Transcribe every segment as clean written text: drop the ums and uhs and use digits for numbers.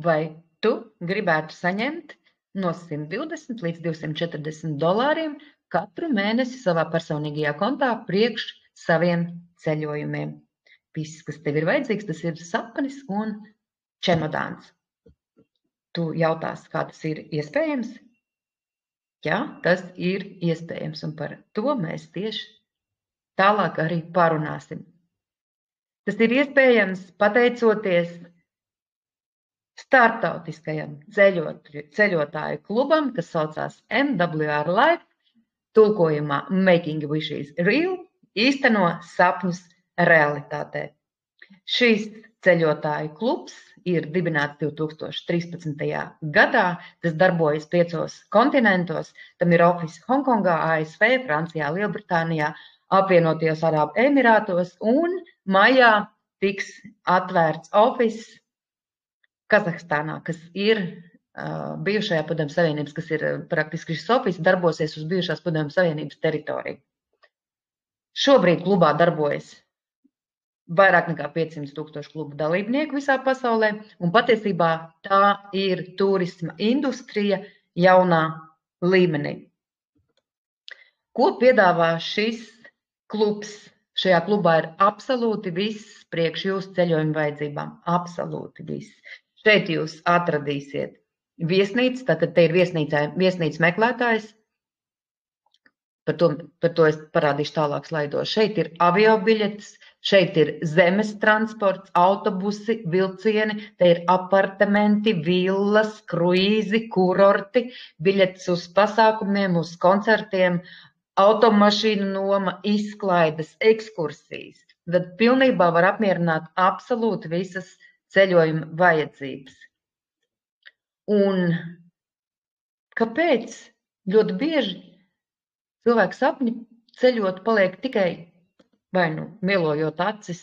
vai tu gribētu saņemt no $120 līdz $240 katru mēnesi savā personīgajā kontā priekš saviem ceļojumiem. Viss, kas tev ir vajadzīgs, tas ir sapnis un čemodāns. Tu jautās, kā tas ir iespējams? Jā, tas ir iespējams, un par to mēs tieši tālāk arī parunāsim. Tas ir iespējams pateicoties starptautiskajam ceļotāju klubam, kas saucās MWR Life, tulkojumā Making Wishes Real, īsteno sapņus realitātē. Šis ceļotāju klubs ir dibināts 2013. gadā, tas darbojas 5 kontinentos, tam ir ofisi Hongkongā, ASV, Francijā, Lielbritānijā, Apvienotajos Arābu Emirātos, un maijā tiks atvērts ofis Kazahstānā, kas ir bijušajā Padomju Savienības, kas ir praktiski šis ofis, darbosies uz bijušās Padomju Savienības teritoriju. Šobrīd klubā darbojas vairāk nekā 500,000 klubu dalībnieku visā pasaulē, un patiesībā tā ir turisma industrija jaunā līmenī. Ko piedāvā šis klubs? Šajā klubā ir absolūti viss priekš jūsu ceļojuma vajadzībām. Absolūti viss. Šeit jūs atradīsiet viesnīcu, tātad te ir viesnīcas meklētājs. Par to es parādīšu tālāk slaidos. Šeit ir aviobiļetes, šeit ir zemes transports, autobusi, vilcieni, te ir apartamenti, villas, kruīzi, kurorti, biļetes uz pasākumiem, uz koncertiem, automašīnu noma, izklaides, ekskursijas. Tad pilnībā var apmierināt absolūti visas ceļojuma vajadzības. Un kāpēc ļoti bieži cilvēku sapņi ceļot paliek tikai vai nu mielojot acis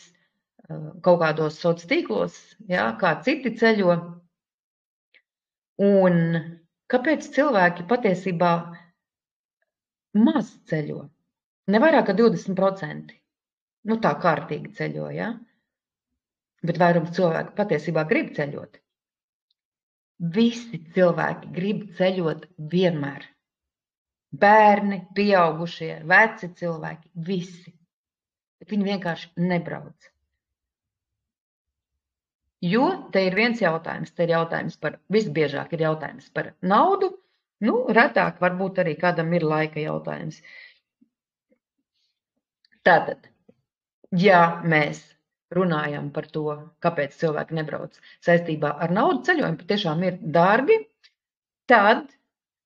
kaut kādos sociālos tīklos, ja, kā citi ceļo? Un kāpēc cilvēki patiesībā maz ceļo? Ne vairāk kā 20%. Nu tā kārtīgi ceļo, ja? Bet vairums cilvēku patiesībā grib ceļot. Visi cilvēki grib ceļot vienmēr. Bērni, pieaugušie, veci cilvēki, visi. Bet viņi vienkārši nebrauc. Jo te ir viens jautājums, te ir jautājums par, visbiežāk ir jautājums par naudu, nu, retāk varbūt arī kādam ir laika jautājums. Tātad, ja mēs runājam par to, kāpēc cilvēki nebrauc saistībā ar naudu, ceļojumi patiešām ir dārgi, tad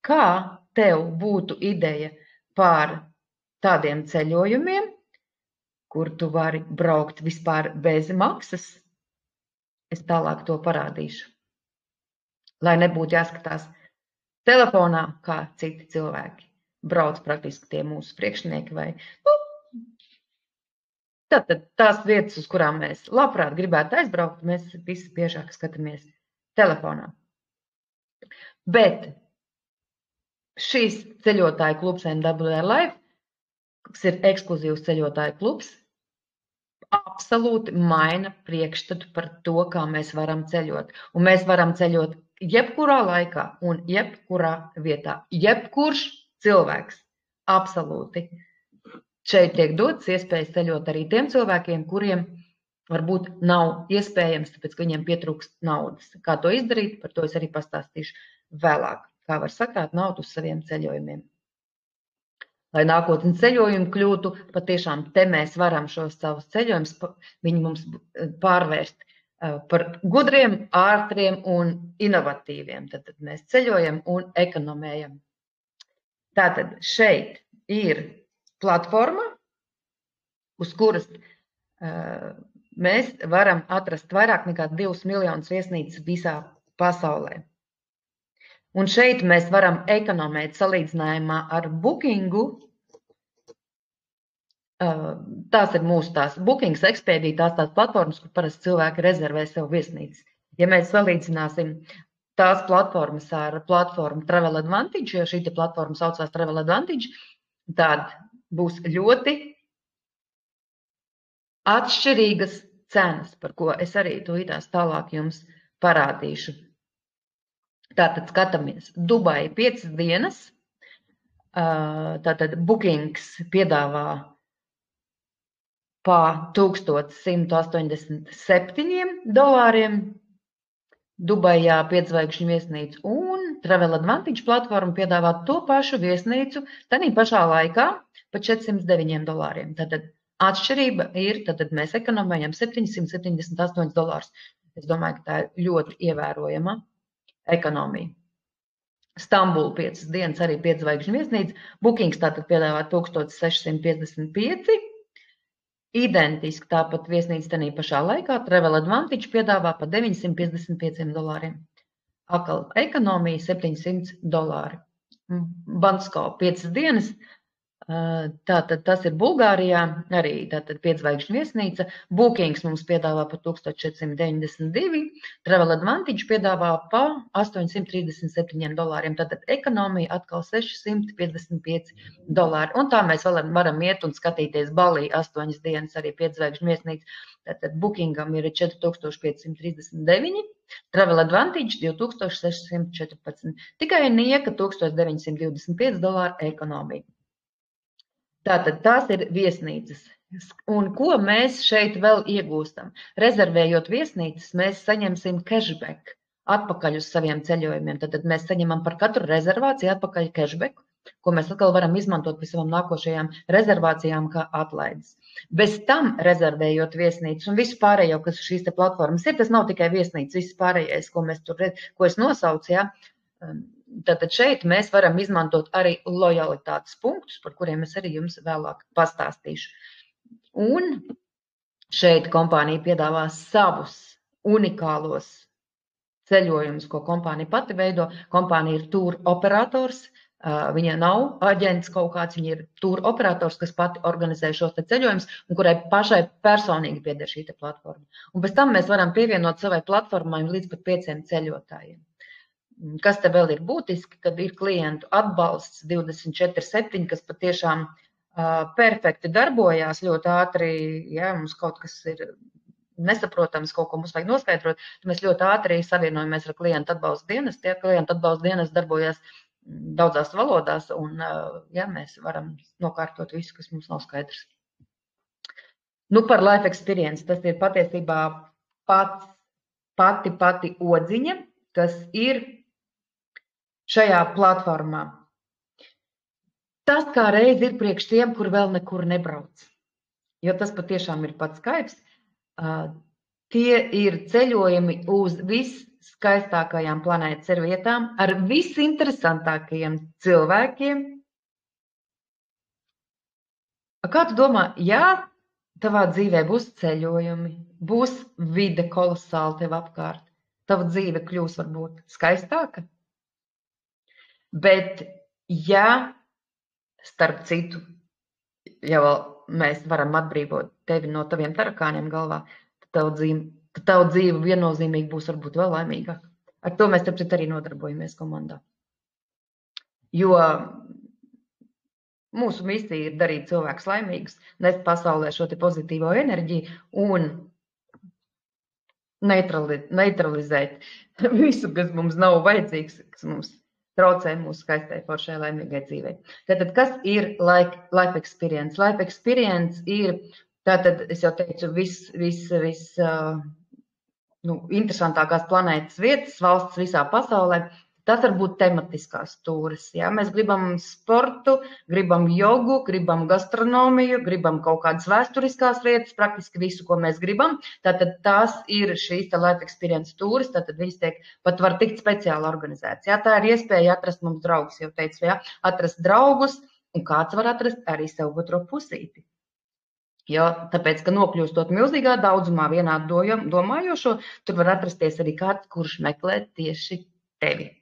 kā tev būtu ideja par tādiem ceļojumiem, kur tu vari braukt vispār bez maksas? Es tālāk to parādīšu. Lai nebūtu jāskatās telefonā, kā citi cilvēki brauc praktiski tie mūsu priekšnieki vai tātad tās vietas, uz kurām mēs labprāt gribētu aizbraukt, mēs visi biežāk skatāmies telefonā. Bet šīs ceļotāju klubs MWR Life, kas ir ekskluzīvs ceļotāju klubs, absolūti maina priekšstatu par to, kā mēs varam ceļot. Un mēs varam ceļot jebkurā laikā un jebkurā vietā. Jebkurš cilvēks, absolūti. Šeit tiek dotas iespējas ceļot arī tiem cilvēkiem, kuriem varbūt nav iespējams, tāpēc, ka viņiem pietrūkst naudas. Kā to izdarīt, par to es arī pastāstīšu vēlāk. Kā var sakrāt naudu uz saviem ceļojumiem. Lai nākotnes ceļojumi kļūtu, patiešām te mēs varam šos savus ceļojumus, viņi mums pārvērst par gudriem, ātriem un inovatīviem. Tad mēs ceļojam un ekonomējam. Tātad šeit ir platforma, uz kuras mēs varam atrast vairāk nekā 2 miljonus viesnīcas visā pasaulē. Un šeit mēs varam ekonomēt salīdzinājumā ar Bookingu. Tās ir mūsu tās Bookings, Expedia, tās platformas, kur parasti cilvēki rezervē sev viesnīcas. Ja mēs salīdzināsim tās platformas ar platformu Travel Advantage, jo šī platforma saucās Travel Advantage, tad būs ļoti atšķirīgas cenas, par ko es arī tūlītās tālāk jums parādīšu. Tātad skatāmies. Dubai 5 dienas. Tātad Bookings piedāvā pa $1187. Dubajā 5 zvaigžņu viesnīcu un Travel Advantage platforma piedāvā to pašu viesnīcu tanī pašā laikā pa $409. Tātad atšķirība ir, tātad mēs ekonomējam $778. Es domāju, ka tā ir ļoti ievērojama ekonomija. Stambula 5 dienas arī 5 zvaigžņu viesnīca. Bookings tātad piedāvā 1655. Identiski tāpat viesnīca tanī pašā laikā. Travel Advantage piedāvā pa $955. Atkal ekonomija $700. Bansko 5 dienas. Tātad tas ir Bulgārijā, arī tātad 5 zvaigžņu viesnīca. Bookings mums piedāvā pa $1492. Travel Advantage piedāvā pa $837. Tātad ekonomija atkal $655. Un tā mēs varam iet un skatīties Balī 8 dienas, arī 5 zvaigžņu viesnīca. Tātad Bookingam ir 4539. Travel Advantage 2614. Tikai nieka $1925 ekonomija. Tātad tās ir viesnīcas. Un ko mēs šeit vēl iegūstam? Rezervējot viesnīcas, mēs saņemsim cashback atpakaļ uz saviem ceļojumiem. Tātad mēs saņemam par katru rezervāciju atpakaļ cashback, ko mēs atkal varam izmantot pie savām nākošajām rezervācijām kā atlaides. Bez tam rezervējot viesnīcas un visu pārējo, kas šīs te platformas ir, tas nav tikai viesnīcas, viss pārējais, ko mēs tur redz, ko es nosaucu, ja? Tātad šeit mēs varam izmantot arī lojalitātes punktus, par kuriem es arī jums vēlāk pastāstīšu. Un šeit kompānija piedāvā savus unikālos ceļojumus, ko kompānija pati veido. Kompānija ir tur operators, viņa nav aģents kaut kāds, viņa ir tur operators, kas pati organizē šos te ceļojumus un kurai pašai personīgi pieder šī te platforma. Un pēc tam mēs varam pievienot savai platformai līdz pat 5 ceļotājiem. Kas te vēl ir būtiski, kad ir klientu atbalsts 24/7, kas patiešām perfekti darbojās ļoti ātri, ja mums kaut kas ir nesaprotams, kaut ko mums vajag noskaidrot, tad mēs ļoti ātri savienojamies ar klientu atbalsta dienestu. Ja klientu atbalsta dienests darbojas daudzās valodās un ja, mēs varam nokārtot visu, kas mums nav skaidrs. Nu, par life experience. Tas ir patiesībā pati odziņa, kas ir šajā platformā. Tas kā reiz ir priekš tiem, kur vēl nekur nebrauc. Jo tas patiešām ir pats skaips. Tie ir ceļojumi uz visskaistākajām planētas vietām, ar visinteresantākajiem cilvēkiem. Kā tu domā, jā, tavā dzīvē būs ceļojumi, būs vide kolosāli tev apkārt, tava dzīve kļūs varbūt skaistāka? Bet, ja, starp citu, ja vēl mēs varam atbrīvot tevi no taviem tarakāniem galvā, tad tava dzīve viennozīmīgi būs varbūt vēl laimīgāka. Ar to mēs tāpēc arī nodarbojamies komandā. Jo mūsu misija ir darīt cilvēkus laimīgus, nest pasaulē šo te pozitīvo enerģiju un neutralizēt visu, kas mums nav vajadzīgs, kas mums traucē mūsu skaistai, foršai, laimīgai dzīvei. Tātad, kas ir life experience? Life experience ir, tātad, es jau teicu, interesantākās planētas vietas, valsts visā pasaulē. Tas var būt tematiskās tūres. Ja? Mēs gribam sportu, gribam jogu, gribam gastronomiju, gribam kaut kādas vēsturiskās lietas, praktiski visu, ko mēs gribam. Tātad tās ir šīs life experience tūres, tātad viņas pat var tikt speciāli organizētas. Ja? Tā ir iespēja atrast mums draugus, jau teicu, ja? Atrast draugus, un kāds var atrast arī sev otro pusīti. Jo, tāpēc, ka nokļūstot milzīgā daudzumā vienādu domājošo, tur var atrasties arī kāds, kurš meklē tieši tevi.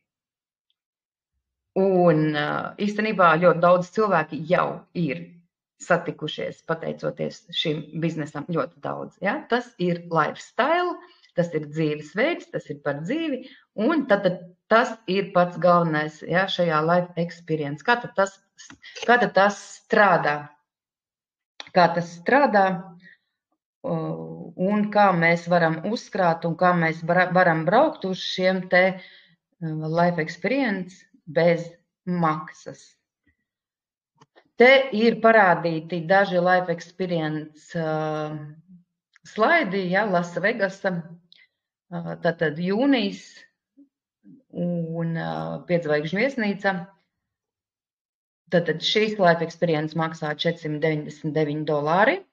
Un īstenībā ļoti daudz cilvēki jau ir satikušies pateicoties šim biznesam ļoti daudz. Ja? Tas ir lifestyle, tas ir dzīvesveids, tas ir par dzīvi, un tad tas ir pats galvenais ja, šajā life experience. Kā tad tas strādā? Kā tas strādā un kā mēs varam uzkrāt un kā mēs varam braukt uz šiem te Life Experience bez maksas. Te ir parādīti daži Life Experience slaidi, ja, Las Vegasa, tātad jūnijas un 5-zvaigžņu viesnīca. Tātad šīs Life Experience maksā $499,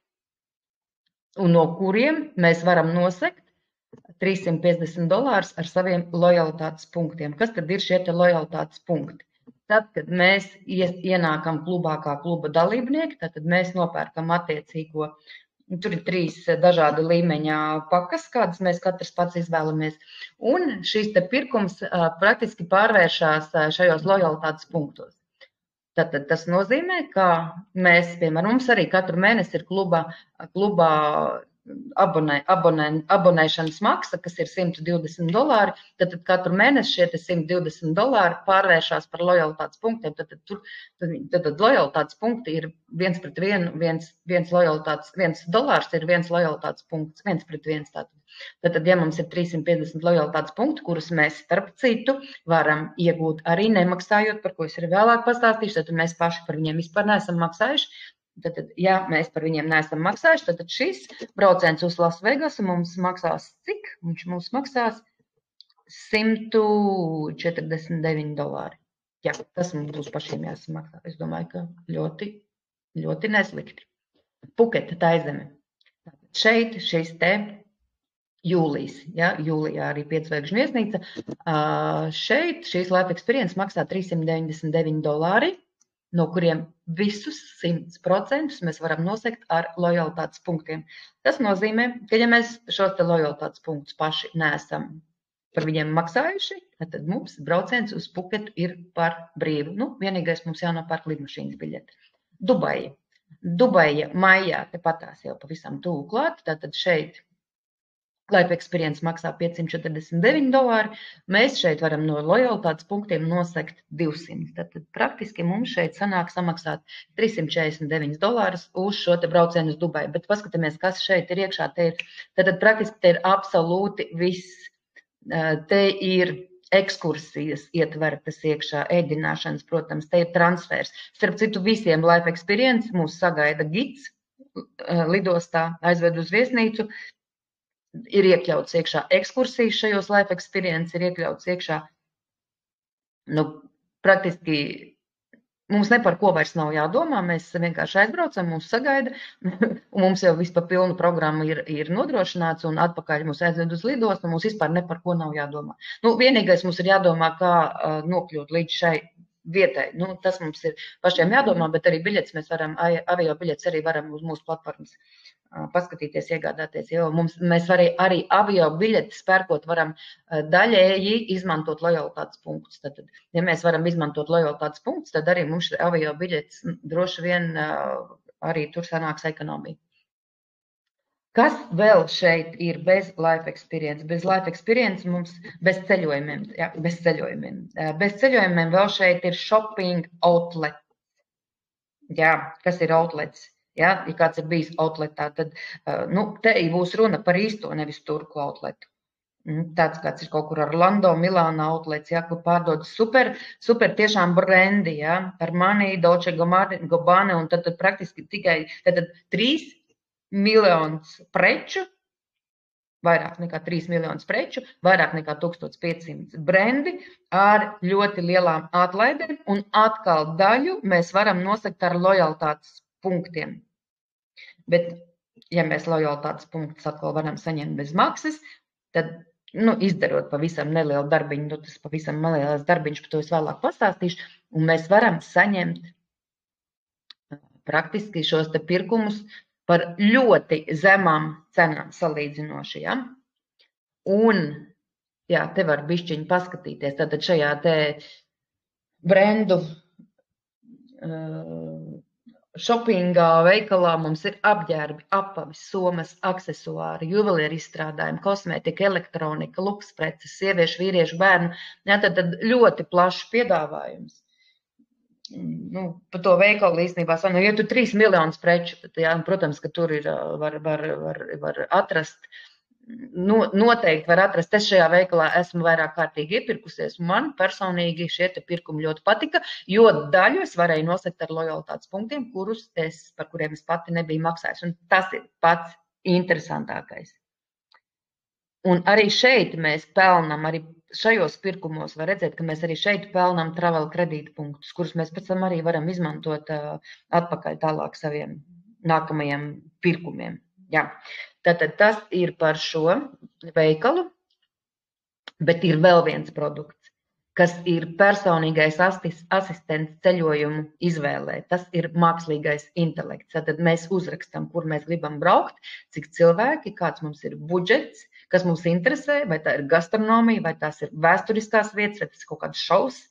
un no kuriem mēs varam nosekt $350 ar saviem lojalitātes punktiem. Kas tad ir šie lojalitātes punkti? Tad, kad mēs ienākam klubā kā kluba dalībnieki, tad mēs nopērkam attiecīgo, tur ir 3 dažādi līmeņa pakas, kādas mēs katrs pats izvēlamies, un šīs te pirkums praktiski pārvēršās šajos lojalitātes punktos. Tātad tas nozīmē, ka mēs, piemēram, mums arī katru mēnesi ir klubā abonēšanas maksa, kas ir $120, tad katru mēnesi šie $120 pārvēršās par lojalitātes punktiem. Tad lojalitātes punkti ir 1 pret 1, $1 ir 1 lojalitātes punkts, 1 pret 1 tātad. Tad, ja mums ir 350 lojalitātes punkti, kurus mēs, starp citu, varam iegūt arī nemaksājot, par ko es arī vēlāk pastāstīšu, tad mēs paši par viņiem vispār neesam maksājuši. Tad, ja mēs par viņiem neesam maksājuši, tad šis brauciens uz Las Vegasu mums maksās cik? Viņš mums maksās $149. Jā, tas mums būs pašiem jāsamaksā. Es domāju, ka ļoti, ļoti neslikti. Puketa Taizeme. Šeit šis te jūlijas, ja, jūlijā arī 5-zvaigžņu viesnīca. Šeit šīs Life Experience maksā $399, no kuriem visus 100% mēs varam nosekt ar lojalitātes punktiem. Tas nozīmē, ka ja mēs šos te lojalitātes punktus paši neesam par viņiem maksājuši, tad mums brauciens uz Puketu ir par brīvu. Vienīgais mums jānopērk lidmašīnas biļete. Dubaja maijā, tepatās jau pavisam tuvu klāt, tātad šeit Life Experience maksā $549. Mēs šeit varam no lojalitātes punktiem nosekt 200. Tātad praktiski mums šeit sanāk samaksāt $349 uz šo te braucienu uz Dubaju. Bet paskatāmies, kas šeit ir iekšā. Tātad praktiski te ir absolūti viss. Te ir ekskursijas ietvertas iekšā, ēdināšanas, protams, te ir transfers. Starp citu, visiem Life Experience mūs sagaida gids lidostā, aizved uz viesnīcu. Ir iekļauts iekšā ekskursijas šajos Life Experience, ir iekļauts iekšā, praktiski mums ne par ko vairs nav jādomā, mēs vienkārši aizbraucam, mūs sagaida, un mums jau vispār pilnu programmu ir nodrošināts, un atpakaļ mūs aizved uz lidostu, mums vispār ne par ko nav jādomā. Vienīgais mums ir jādomā, kā nokļūt līdz šai vietai. Tas mums ir pašiem jādomā, bet arī biļetes mēs varam, avio biļetes arī varam uz mūsu platformas paskatīties, iegādāties, jo mēs arī avio biļetes pērkot varam daļēji izmantot lojalitātes punktus. Tad, ja mēs varam izmantot lojalitātes punktus, tad arī mums avio biļetes droši vien arī tur sanāks ekonomija. Kas vēl šeit ir bez Life Experience? Bez Life Experience mums bez ceļojumiem. Jā, bez ceļojumiem. Bez ceļojumiem vēl šeit ir shopping outlet. Jā, kas ir outlets? Ja kāds ir bijis outletā, tad te būs runa par īsto, nevis turku outletu. Tāds kāds ir kaut kur Orlando, Milāna outlets, ja, kur pārdod super tiešām brendi, ja, Armani, Dolce Gabbana, un tad praktiski tikai 3 miljonus preču, vairāk nekā 3 miljonus preču, vairāk nekā 1500 brendi ar ļoti lielām atlaidēm, un atkal daļu mēs varam nosakt ar lojalitātes punktiem. Bet, ja mēs lojalitātes punktus atkal varam saņemt bez maksas, tad, izdarot pavisam nelielu darbiņu, tas pavisam nelielais darbiņš, par to es vēlāk pastāstīšu, un mēs varam saņemt praktiski šos te pirkumus par ļoti zemām cenām salīdzinoši, ja? Un, jā, te var bišķiņi paskatīties, tātad šajā te brendu shoppingā veikalā mums ir apģērbi, apavis, somas, aksesuāri, juvelieru izstrādājumi, kosmētika, elektronika, lukspreces, sieviešu, vīriešu, bērnu. Jā, tad ļoti plašs piedāvājums. Pa to veikalu īstenībā, ja tu 3 miljonus preču, tad, jā, protams, ka tur ir, var atrast noteikti var atrast. Es šajā veikalā esmu vairāk kārtīgi iepirkusies, un man personīgi šie pirkumi ļoti patika, jo daļu es varēju nosakt ar lojalitātes punktiem, par kuriem es pati nebiju maksājis. Un tas ir pats interesantākais. Un arī šeit mēs pelnam, arī šajos pirkumos var redzēt, ka mēs arī šeit pelnam travel kredīta punktus, kurus mēs pēc tam arī varam izmantot atpakaļ tālāk saviem nākamajiem pirkumiem. Jā. Tātad tas ir par šo veikalu, bet ir vēl viens produkts, kas ir personīgais asistents ceļojumu izvēlē. Tas ir mākslīgais intelekts. Tātad mēs uzrakstam, kur mēs gribam braukt, cik cilvēki, kāds mums ir budžets, kas mums interesē, vai tā ir gastronomija, vai tās ir vēsturiskās vietas, vai tas ir kaut kāds šovs.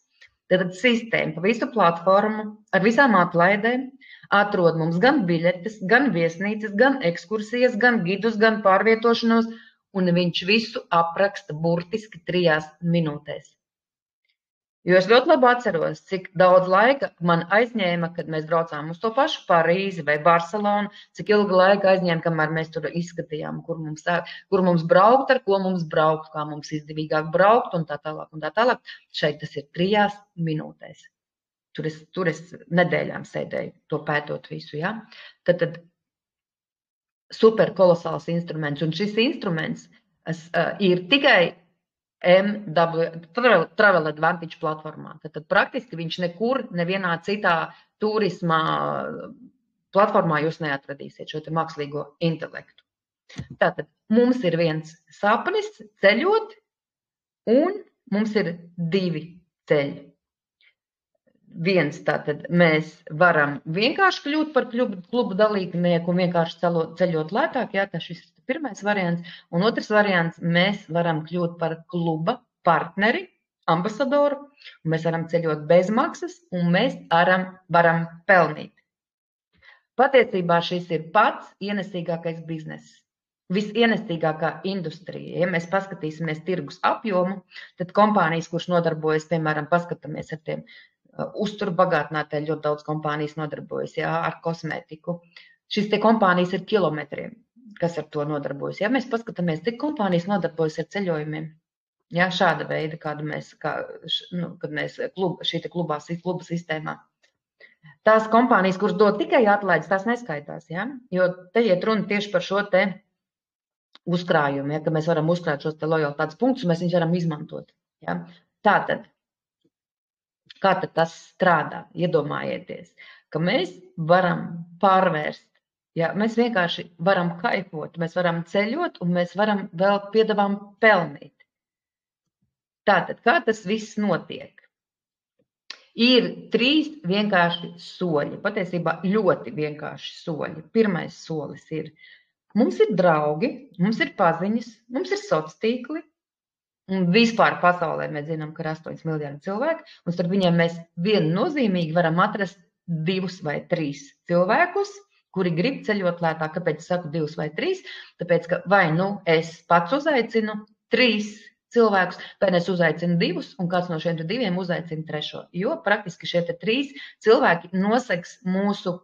Tātad sistēma pa visu platformu ar visām atlaidēm atrod mums gan biļetes, gan viesnīcas, gan ekskursijas, gan gidus, gan pārvietošanos, un viņš visu apraksta burtiski 3 minūtēs. Jo es ļoti labi atceros, cik daudz laika man aizņēma, kad mēs braucām uz to pašu Parīzi vai Barcelonu, cik ilga laika aizņēma, kamēr mēs tur izskatījām, kur mums braukt, ar ko mums braukt, kā mums izdevīgāk braukt un tā tālāk un tā tālāk. Šeit tas ir 3 minūtēs. Tur es nedēļām sēdēju, to pētot visu, ja? Tad super kolosāls instruments, un šis instruments ir tikai Travel Advantage platformā. Tad praktiski viņš nekur, nevienā citā turismā platformā jūs neatradīsiet šo te mākslīgo intelektu. Tātad mums ir viens sapnis ceļot, un mums ir 2 ceļi. Viens, tātad mēs varam vienkārši kļūt par klubu dalībnieku un vienkārši ceļot lētāk, jā, tas šis pirmais variants. Un otrs variants, mēs varam kļūt par kluba partneri, ambasadoru, un mēs varam ceļot bez maksas, un mēs varam pelnīt. Patiesībā šis ir pats ienesīgākais bizness. Visienestīgākā industrija. Ja mēs paskatīsimies tirgus apjomu, tad kompānijas, kuras nodarbojas, piemēram, paskatāmies ar tiem uzturbagātinātāji, ļoti daudz kompānijas nodarbojas, jā, ar kosmētiku. Šis te kompānijas ir kilometriem, kas ar to nodarbojas. Ja mēs paskatāmies, cik kompānijas nodarbojas ar ceļojumiem, jā, šāda veida, kad mēs šī te kluba sistēmā. Tās kompānijas, kuras dod tikai atlaides, tās neskaitās, jā, jo te iet runa tieši par šo te uzkrājumu, ja, ka mēs varam uzkrāt šos te lojalitātes punktus, un mēs viņus varam izmantot. Ja. Tātad, kā tad tas strādā? Iedomājieties, ka mēs varam pārvērst, ja, mēs vienkārši varam kaifot, mēs varam ceļot, un mēs varam vēl piedāvām pelnīt. Tātad, kā tas viss notiek? Ir 3 vienkārši soļi, patiesībā ļoti vienkārši soļi. Pirmais solis ir, mums ir draugi, mums ir paziņas, mums ir sociālie tīkli, un vispār pasaulē mēs zinām, ka ir 8 miljardi cilvēku, un starp viņiem mēs viennozīmīgi varam atrast 2 vai 3 cilvēkus, kuri grib ceļot lētāk. Kāpēc es saku 2 vai 3? Tāpēc, ka vai nu es pats uzaicinu 3 cilvēkus, vai es uzaicinu 2, un kāds no šiem 2 uzaicina 3. Jo praktiski šie 3 cilvēki noseks mūsu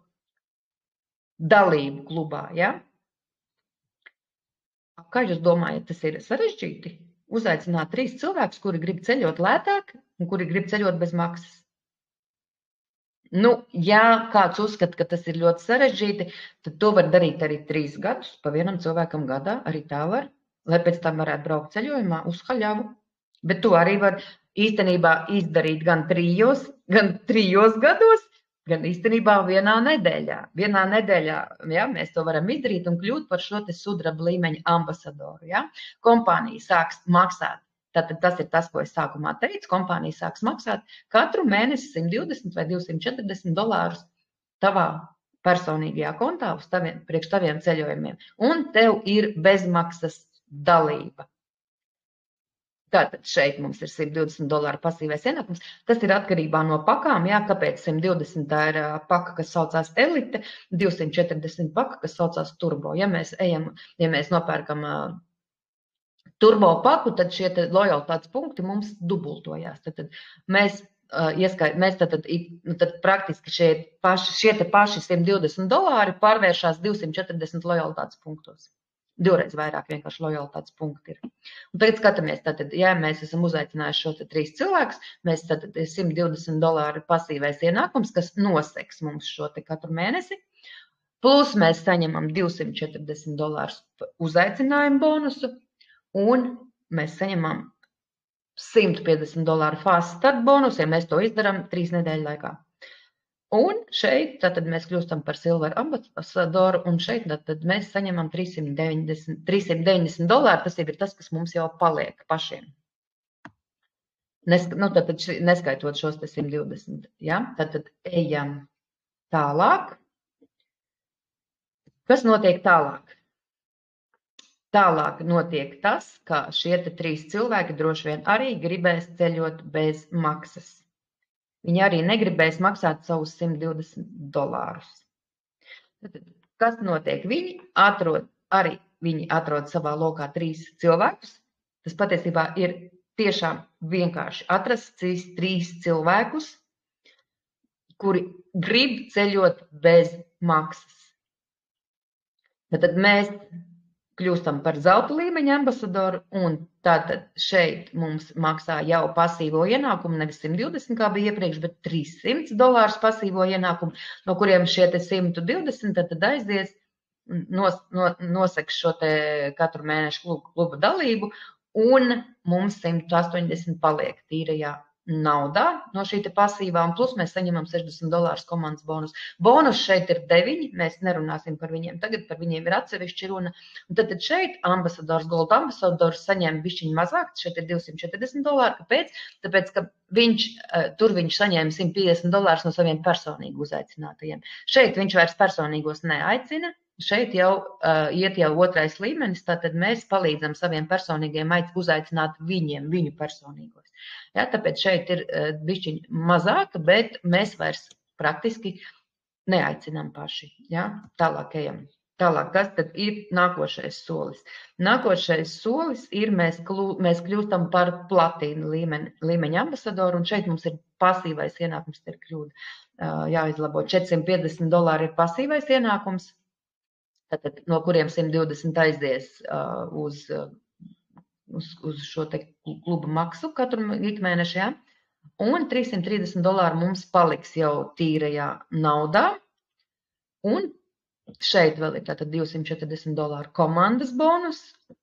dalību klubā. Ja? Kā jūs domājat, tas ir sarežģīti? Uzaicināt 3 cilvēkus, kuri grib ceļot lētāk un kuri grib ceļot bez maksas. Nu, ja kāds uzskata, ka tas ir ļoti sarežģīti, tad to var darīt arī 3 gadus, pa vienam cilvēkam gadā, arī tā var, lai pēc tam varētu braukt ceļojumā uz haļavu. Bet to arī var īstenībā izdarīt gan 3 gados, gan īstenībā vienā nedēļā. Vienā nedēļā, ja, mēs to varam izdarīt un kļūt par šo te sudraba līmeņa ambasadoru. Ja. Kompānija sāks maksāt. Tātad tas ir tas, ko es sākumā teicu. Kompānija sāks maksāt katru mēnesi $120 vai $240 tavā personīgajā kontā priekš taviem ceļojumiem. Un tev ir bezmaksas dalība. Tātad šeit mums ir $120 pasīvais ienākums. Tas ir atkarībā no pakām. Jā, kāpēc 120 tā ir paka, kas saucās elite, 240 paka, kas saucās turbo. Ja mēs nopērkam turbo paku, tad šie lojalitātes punkti mums dubultojās. Tad mēs praktiski šie paši $120 pārvēršās 240 lojalitātes punktos. 2 vairāk vienkārši lojalitātes punkti ir. Un tagad skatāmies, tātad, ja mēs esam uzaicinājuši šo 3 cilvēkus, mēs tātad $120 pasīvais ienākums, kas noseks mums šo te katru mēnesi, plus mēs saņemam $240 uzaicinājumu bonusu, un mēs saņemam $150 fast start bonus, ja mēs to izdarām 3 nedēļu laikā. Un šeit tātad mēs kļūstam par silver ambasadoru, un šeit tātad mēs saņemam $390, tas ir tas, kas mums jau paliek pašiem. Tātad neskaitot šos 120, ja? Tātad ejam tālāk. Kas notiek tālāk? Tālāk notiek tas, ka šie 3 cilvēki droši vien arī gribēs ceļot bez maksas. Viņi arī negribēs maksāt savus $120. Kas notiek? Viņi atrod savā lokā 3 cilvēkus. Tas patiesībā ir tiešām vienkārši atrast 3 cilvēkus, kuri grib ceļot bez maksas. Tad mēs kļūstam par zelta līmeņa ambasadoru, un tātad šeit mums maksā jau pasīvo ienākumu, nevis 120, kā bija iepriekš, bet $300 pasīvo ienākumu, no kuriem šie 120 tad aizies, noseks šo te katru mēnešu kluba dalību, un mums 180 paliek tīrajā naudā no šī te pasīvā, un plus mēs saņemam $60 komandas bonus. Bonus šeit ir 9, mēs nerunāsim par viņiem, tagad par viņiem ir atsevišķi runa. Un tad šeit ambasadors, gold ambasadors saņem bišķiņu mazāk, šeit ir $240. Kāpēc? Tāpēc, ka tur viņš saņēma $150 no saviem personīgi uzaicinātajiem. Šeit viņš vairs personīgos neaicina. Šeit jau iet jau 2. līmenis, tātad mēs palīdzam saviem personīgiem uzaicināt viņu personīgos. Ja, tāpēc šeit ir bišķiņ mazāk, bet mēs vairs praktiski neaicinām paši. Ja? Tālāk ejam. Tālāk, kas tad ir nākošais solis? Nākošais solis ir mēs kļūstam par platīnu līmeņa ambasadoru, un šeit mums ir pasīvais ienākums, te ir kļūda jāizlabo. $450 ir pasīvais ienākums. Tātad, no kuriem 120 aizies uz šo te kluba maksu katru ikmēnešu, ja? Un $330 mums paliks jau tīrajā naudā, un šeit vēl ir tātad $240 komandas bonus,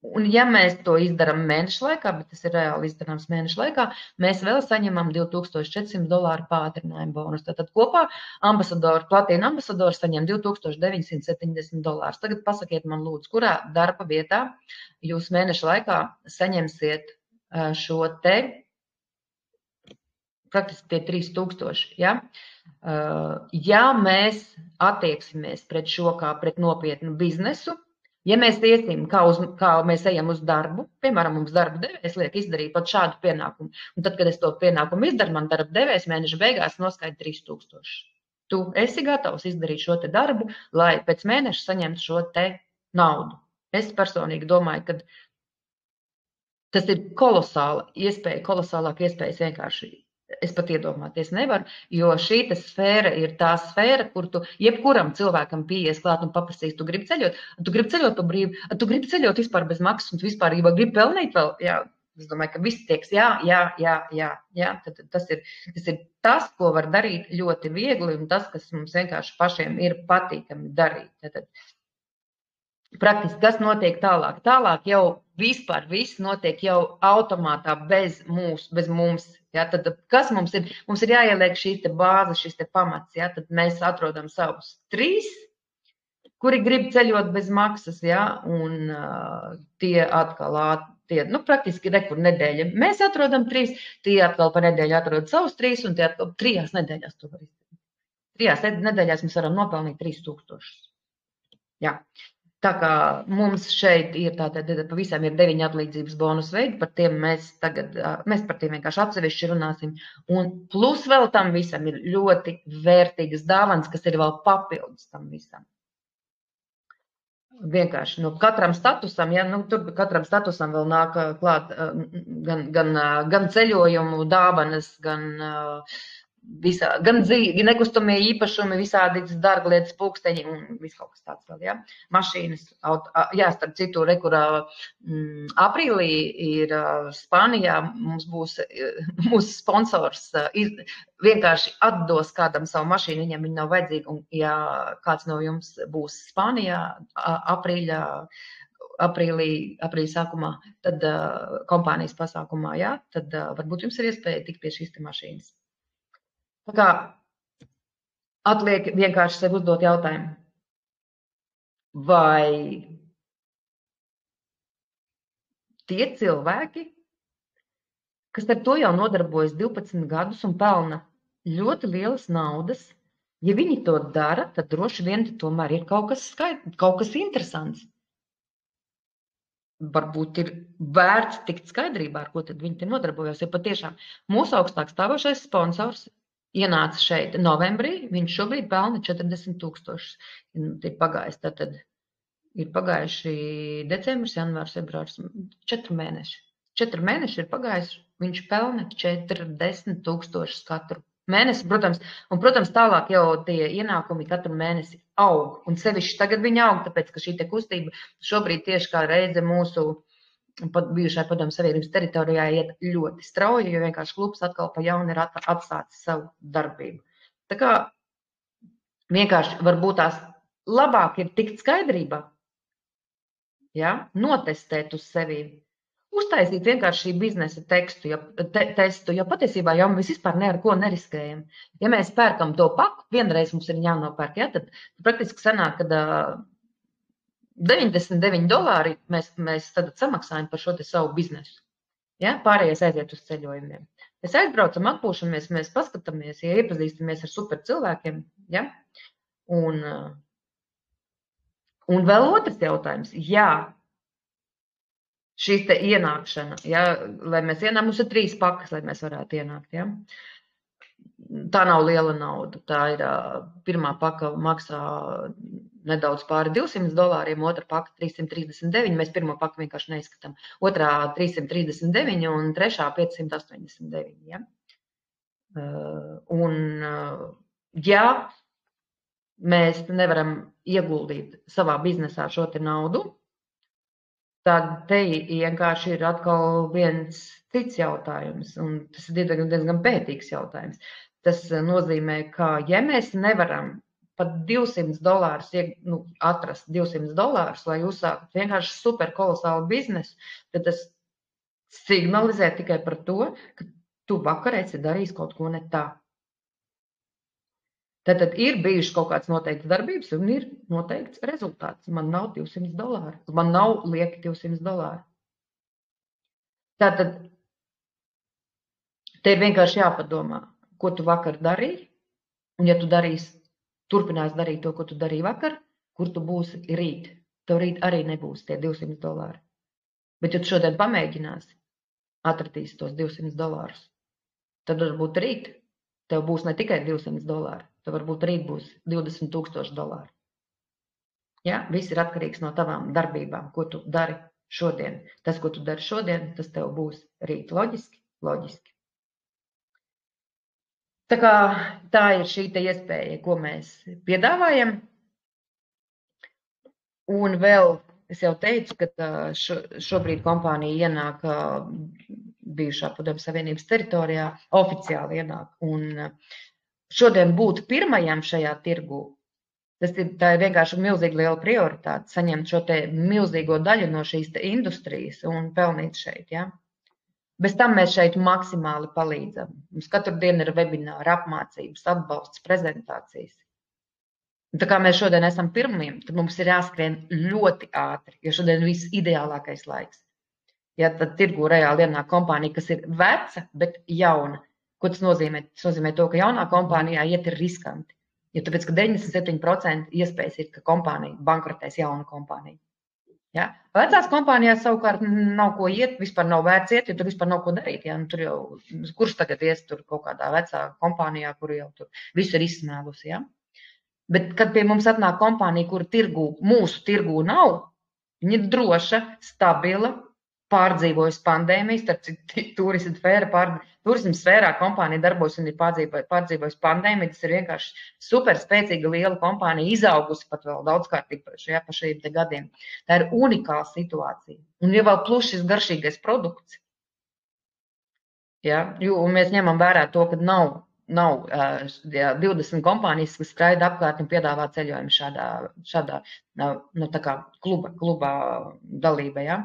un ja mēs to izdarām mēnešu laikā, bet tas ir reāli izdarāms mēnešu laikā, mēs vēl saņemam $2400 pātrinājumu bonus. Tātad kopā platīna ambasadors saņem $2970. Tagad pasakiet man lūdzu, kurā darba vietā jūs mēnešu laikā saņemsiet šo te praktiski tie 3000, ja? Ja mēs attieksimies pret šo kā pret nopietnu biznesu, ja mēs iesim, kā mēs ejam uz darbu, piemēram, mums darba devējs liek izdarīt pat šādu pienākumu, un tad, kad es to pienākumu izdaru, man darba devējs mēneša beigās noskaita 3000. Tu esi gatavs izdarīt šo te darbu, lai pēc mēneša saņemtu šo te naudu. Es personīgi domāju, ka tas ir kolosālāk iespējas vienkārši. Es pat iedomāties nevaru, jo šī sfēra ir tā sfēra, kur tu jebkuram cilvēkam pieies klāt un paprasīs, tu gribi ceļot pa brīvu, tu gribi ceļot vispār bez maksas, un tu vispār gribi pelnīt vēl, jā, es domāju, ka viss tieks, jā, tad tas ir tas, ko var darīt ļoti viegli, un tas, kas mums vienkārši pašiem ir patīkami darīt. Tad, praktiski, kas notiek tālāk? Tālāk jau vispār viss notiek jau automātā bez mums. Ja, tad, kas mums ir? Mums ir jāieliek šīs te bāzes, šīs te pamats. Ja, tad mēs atrodam savus 3, kuri grib ceļot bez maksas, ja, un tie atkal, praktiski rekur nedēļa. Mēs atrodam 3, tie atkal pa nedēļu atrod savus 3, un tie atkal 3 nedēļās to var izdarīt. 3 nedēļās mēs varam nopelnīt 3000. Jā. Tā kā mums šeit ir pavisam ir 9 atlīdzības bonus veidi, par tiem mēs par tiem vienkārši atsevišķi runāsim. Un plus vēl tam visam ir ļoti vērtīgas dāvanas, kas ir vēl papildus tam visam. Vienkārši katram statusam, ja, tur katram statusam vēl nāk klāt gan ceļojumu dāvanas, gan gan nekustamie īpašumi, visādi dārglietas, pulksteņi un viss kaut kas tāds vēl, ja? Mašīnas, starp citu, kurā aprīlī ir Spānijā, mums būs mūsu sponsors, vienkārši atdos kādam savu mašīnu, viņam viņa nav vajadzīga, un ja kāds no jums būs Spānijā aprīļa sākumā, tad kompānijas pasākumā, jā, tad varbūt jums ir iespēja tikt pie šīs te mašīnas. Tā kā atliek vienkārši sev uzdot jautājumu, vai tie cilvēki, kas ar to jau nodarbojas 12 gadus un pelna ļoti lielas naudas, ja viņi to dara, tad droši vien tomēr ir kaut kas interesants. Varbūt ir vērts tikt skaidrībā, ar ko tad viņi te nodarbojas, jo patiešām mūsu augstāk stāvošais sponsors ienāca šeit novembrī, viņš šobrīd pelna 40,000. Ir pagājis, tātad ir pagājuši decembris, janvārs, februārs, 4 mēneši. 4 mēneši ir pagājuši, viņš pelna 40,000 katru mēnesi, protams, tālāk jau tie ienākumi katru mēnesi aug, un sevišķi tagad viņi aug, tāpēc, ka šī te kustība šobrīd tieši kā reize mūsu bijušai Padomju Savienības teritorijā iet ļoti strauji, jo vienkārši klubs atkal pa jaunu ir atsācis savu darbību. Tā kā vienkārši varbūt tās labāk ir tikt skaidrībā, ja? Notestēt uz sevi, uztaisīt vienkārši šī biznesa testu, jo patiesībā jau mēs vispār ne ar ko neriskējam. Ja mēs pērkam to paku, vienreiz mums ir jānopērk, ja? Tad praktiski sanāk, kad $99 mēs tad samaksājam par šo te savu biznesu. Ja? Pārējais aiziet uz ceļojumiem. Mēs aizbraucam, atpūšamies, mēs paskatāmies, ja iepazīstamies ar super cilvēkiem. Ja? Un vēl otrs jautājums. Jā, šīs te ienākšana, ja? Lai mēs ienāk, mums ir 3 pakas, lai mēs varētu ienākt. Ja? Tā nav liela nauda. Tā ir pirmā paka maksā nedaudz pāri $200, otra paka 339, mēs pirmo paku vienkārši neizskatām. Otrā 339 un trešā 589. Ja? Un ja mēs nevaram ieguldīt savā biznesā šo te naudu, tad te vienkārši ir atkal viens cits jautājums, un tas ir diezgan pētīgs jautājums. Tas nozīmē, ka ja mēs nevaram pat $200 atrast $200, lai uzsākt vienkārši super kolosālu biznesu, tad tas signalizē tikai par to, ka tu vakar esi darījis kaut ko ne tā. Tad ir bijuši kaut kāds noteikts darbības un ir noteikts rezultāts. Man nav $200, man nav lieki $200. Tātad te ir vienkārši jāpadomā, ko tu vakar darīji, un ja tu turpinās darīt to, ko tu darīji vakar, kur tu būsi rīt. Tev rīt arī nebūs tie $200. Bet ja tu šodien pamēģināsi, atradīsi tos $200, tad varbūt rīt tev būs ne tikai $200, tev varbūt rīt būs $20,000. Ja? Viss ir atkarīgs no tavām darbībām, ko tu dari šodien. Tas, ko tu dari šodien, tas tev būs rīt. Loģiski. Tā kā tā ir šī te iespēja, ko mēs piedāvājam. Un vēl es jau teicu, ka šobrīd kompānija ienāk bijušā Padomju Savienības teritorijā, oficiāli ienāk. Un šodien būt pirmajam šajā tirgu, tā ir vienkārši milzīgi liela prioritāte, saņemt šo te milzīgo daļu no šīs te industrijas un pelnīt šeit, ja? Bez tam mēs šeit maksimāli palīdzam. Mums katru dienu ir webināri, apmācības, atbalsts, prezentācijas. Un tā kā mēs šodien esam pirmiem, tad mums ir jāskrien ļoti ātri, jo šodien ir viss ideālākais laiks. Ja tad tirgu reāli ienāk kompānija, kas ir veca, bet jauna. Ko tas nozīmē? Tas nozīmē to, ka jaunā kompānijā iet ir riskanti. Jo tāpēc, ka 97% iespējas ir, ka kompānija bankrotēs jauna kompānija. Ja? Vecās kompānijās savukārt nav ko iet, vispār nav vērts iet, jo tur vispār nav ko darīt. Ja? Tur jau, kurš tagad ies tur kaut kādā vecā kompānijā, kur jau tur visu ir izsmēlusi. Ja? Bet, kad pie mums atnāk kompānija, kura mūsu tirgū nav, viņa ir droša, stabila, pārdzīvojusi pandēmiju, starp citu, turismu sfērā kompānija darbojas un ir pārdzīvojusi pandēmiju. Tas ir vienkārši super spēcīga, liela kompānija, izaugusi pat vēl daudzkārtīgi pa šiem te gadiem. Tā ir unikāla situācija. Un ja vēl plus šis garšīgais produkts, ja, jo mēs ņemam vērā to, ka nav 20 kompānijas, kas skraida apkārt un piedāvā ceļojumu šādā tā kā klubā dalība, ja.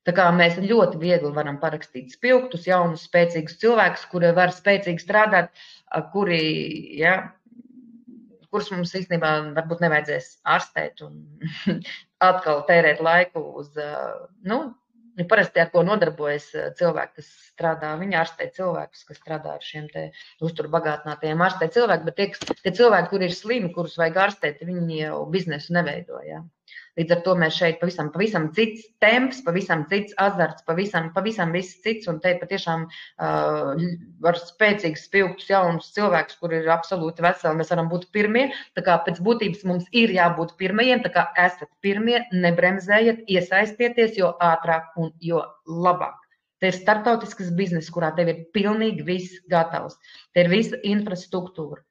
Tā kā mēs ļoti viegli varam parakstīt spilgtus, jaunus, spēcīgus cilvēkus, kuri var spēcīgi strādāt, kurus mums īstenībā varbūt nevajadzēs ārstēt un atkal tērēt laiku uz, parasti ar ko nodarbojas cilvēki, kas strādā, viņi ārstē cilvēkus, kas strādā ar šiem te uzturbagātinātajiem ārstē cilvēki, bet tie cilvēki, kuri ir slimi, kurus vajag ārstēt, viņi jau biznesu neveido, jā. Līdz ar to mēs šeit pavisam cits temps, pavisam cits azarts, pavisam viss cits, un te patiešām var spēcīgs, spilgtus, jaunus cilvēkus, kuri ir absolūti veseli, mēs varam būt pirmie, tā kā pēc būtības mums ir jābūt pirmajiem, tā kā esat pirmie, nebremzējiet, iesaistieties, jo ātrāk un jo labāk. Te ir starptautiskas biznesa, kurā tev ir pilnīgi viss gatavs, te ir visa infrastruktūra.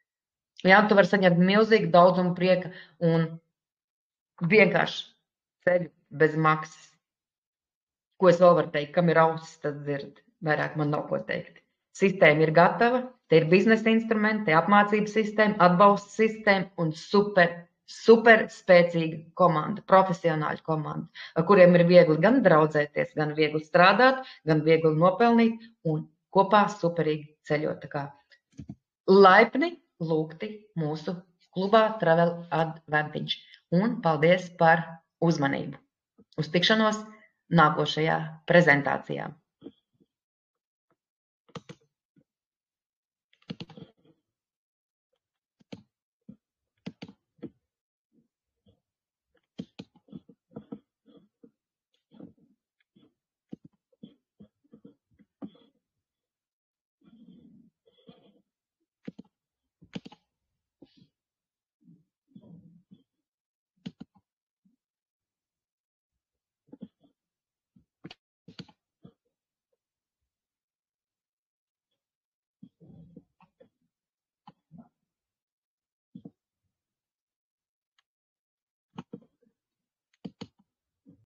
Jā, tu vari saņemt milzīgu daudzumu prieka un vienkārši ceļu bez maksas. Ko es vēl varu teikt? Kam ir ausis, tas dzird. Vairāk man nav ko teikt. Sistēma ir gatava, te ir biznesa instrumenti, te apmācības sistēma, atbalsta sistēma un super spēcīga komanda, profesionāļu komanda, ar kuriem ir viegli gan draudzēties, gan viegli strādāt, gan viegli nopelnīt un kopā superīgi ceļot. Tā kā laipni lūgti mūsu klubā Travel Advantage. Un paldies par uzmanību. Uz tikšanos nākošajā prezentācijā.